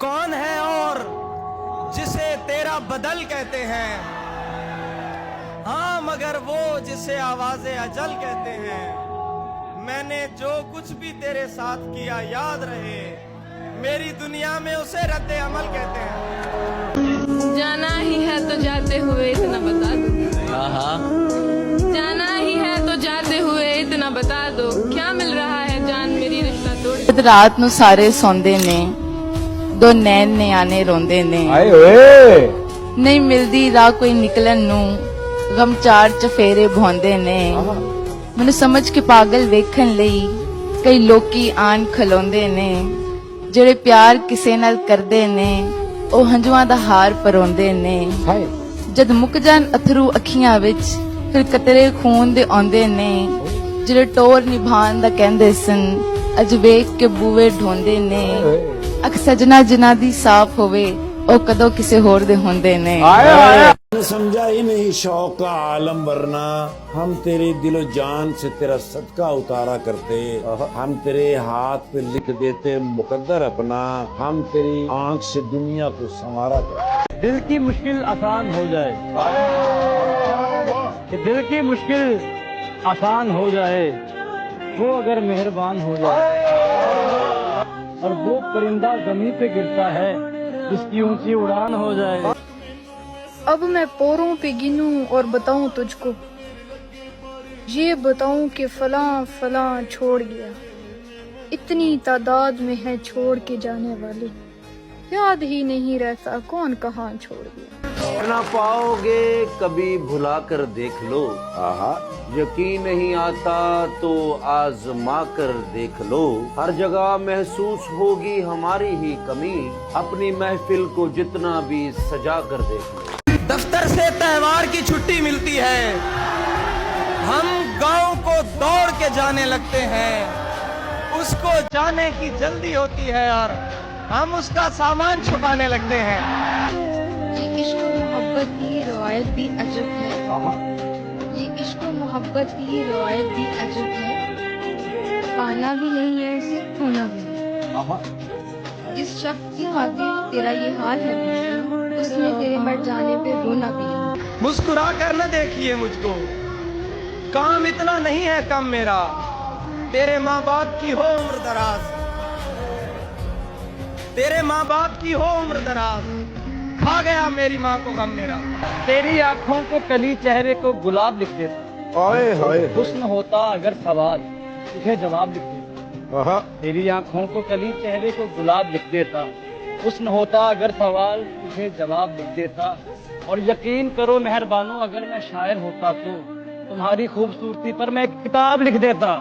कौन है और जिसे तेरा बदल कहते हैं, हाँ मगर वो जिसे आवाज़े अजल कहते हैं। मैंने जो कुछ भी तेरे साथ किया याद रहे, मेरी दुनिया में उसे रद्द अमल कहते हैं। जाना ही है तो जाते हुए इतना बता दो, जाना ही है तो जाते हुए इतना बता दो, क्या मिल रहा है जान मेरी रिश्ता तोड़। ਰਾਤ ਨੂੰ ਸਾਰੇ ਸੌਂਦੇ ਨੇ, ਦੋ ਨੈਣ ਨਿਆਣੇ ਰੋਂਦੇ ਨੇ, ਆਏ ਓਏ ਨਹੀਂ ਮਿਲਦੀ ਰਾਹ ਕੋਈ ਨਿਕਲਣ ਨੂੰ, ਗਮ ਚਾਰ ਚਫੇਰੇ ਭੌਂਦੇ ਨੇ। ਮੈਨੂੰ ਸਮਝ ਕੇ ਪਾਗਲ ਵੇਖਣ ਲਈ ਕਈ ਲੋਕੀ ਆਣ ਖਲੋਂਦੇ ਨੇ, ਜਿਹੜੇ ਪਿਆਰ ਕਿਸੇ ਨਾਲ ਕਰਦੇ ਨੇ ਉਹ ਹੰਝੂਆਂ ਦਾ ਹਾਰ ਪਰੋਂਦੇ ਨੇ। ਹਾਏ ਜਦ ਮੁੱਕ ਜਾਣ ਅਥਰੂ ਅੱਖੀਆਂ ਵਿੱਚ ਫਿਰ ਕਤਰੇ ਖੂਨ ਦੇ ਆਉਂਦੇ ਨੇ, ਜਿਹੜੇ ਟੋਰ ਨਿਭਾਣ ਦਾ ਕਹਿੰਦੇ ਸਨ ਅੱਜ ਵੇਖ ਕੇ ਬੂਵੇ ਢੋਂਦੇ ਨੇ। ਅੱਖ ਸਜਣਾ ਜਿਨ੍ਹਾਂ ਦੀ ਸਾਫ਼ ਹੋਵੇ ਉਹ ਕਦੋਂ ਕਿਸੇ ਹੋਰ ਦੇ ਹੁੰਦੇ ਨੇ। ਆਏ ਆਏ समझा ही नहीं शौक का आलम, वरना हम तेरे दिलो जान से तेरा सदका उतारा करते। हम तेरे हाथ पे लिख देते मुकद्दर अपना, हम तेरी आंख से दुनिया को संवारा करते। दिल की मुश्किल आसान हो जाए, कि दिल की मुश्किल आसान हो जाए, वो अगर मेहरबान हो जाए। और वो परिंदा जमीन पे गिरता है जिसकी ऊंची उड़ान हो जाए। अब मैं पोरों पे गिनूं और बताऊं तुझको, ये बताऊं कि फलां फलां छोड़ गया, इतनी तादाद में है छोड़ के जाने वाले, याद ही नहीं रहता कौन कहाँ छोड़ गया। ना पाओगे कभी भुला कर देख लो, यकीन नहीं आता तो आजमा कर देख लो। हर जगह महसूस होगी हमारी ही कमी, अपनी महफिल को जितना भी सजा कर देख लो। दफ्तर से त्योहार की छुट्टी मिलती है, हम गांव को दौड़ के जाने लगते हैं, उसको जाने की जल्दी होती है और हम उसका सामान छुपाने लगते हैं। ये इश्क मोहब्बत की रवायत भी अजब है, ये इश्क मोहब्बत की रवायत भी अजब है, पाना भी नहीं है इसे खोना भी नहीं। जिस शख्स की खातिर तेरा ये हाल है उसने तेरे मर जाने पे रोना भी है। मुस्कुरा कर न देखिए मुझको, काम इतना नहीं है कम मेरा, तेरे माँ बाप की हो उम्र दराज, तेरे माँ बाप की हो उम्र दराज, खा गया मेरी माँ को गम मेरा। तेरी आंखों को कली चेहरे को गुलाब लिख देता, आए हाय हुस्न होता अगर सवाल तुझे जवाब लिख देता। तेरी आंखों को कली चेहरे को गुलाब लिख देता, हुस्न होता अगर सवाल तुझे जवाब लिख देता। और यकीन करो मेहरबानो अगर मैं शायर होता तो तुम्हारी खूबसूरती पर मैं एक किताब लिख देता।